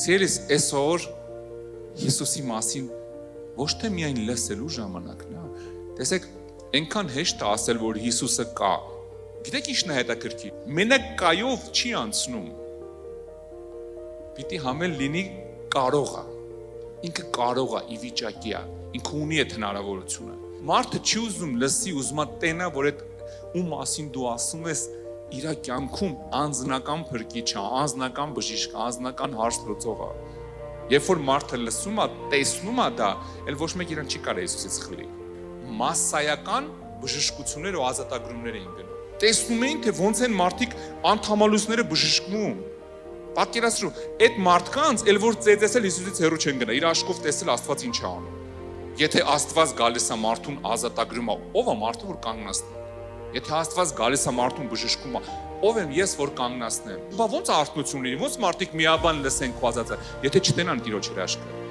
Սիրելիս, այսօր Հիսուսի մասին ոչ թե միայն լսելու ժամանակն է, տեսեք, այնքան հեշտ է ասել, որ Հիսուսը կա։ Գիտեք ինչն է հետաքրքիր։ Մենակ կայով չի անցնում։ Պիտի համել լինի կարող է։ Ինքը կարող է, ի վիճակի է, ինքը ունի այդ հնարավորությունը։ Մարդը չի ուզում լսի, ուզում է տենա, որ այդ ում մասին դու ասում ես իր կյանքում անձնական փրկիչը, անձնական բժիշկը, անձնական հարց լուծողը։ Երբ որ մարդը լսում է, տեսնում է դա, էլ ոչ մեկ իրան չի կարող Հիսուսից խլի։ Մասսայական բժշկություններ ու ազատագրումներ էին գնում։ Տեսնում էին, թե ոնց են մարդիկ անդամալույսները բժշկվում։ Պատկերացրու, այդ մարդկանց, էլ որ ծեծեսել Հիսուսից հեռու չեն գնա, իր աշխով տեսել Աստված ինչ է անում։ Եթե Աստված գալիս է մարդուն ազատագրում է, ով է մարդը, որ կանգնացնի։ Եթե Աստված գալիս է մարդուն բժշկում է, ով եմ ես, որ կանգնացնեմ։ Բա ոնց արթնություն լինի, ոնց մարդիկ միաբան լսեն քո ասածը, եթե չտենան Տիրոջ հրաշքը։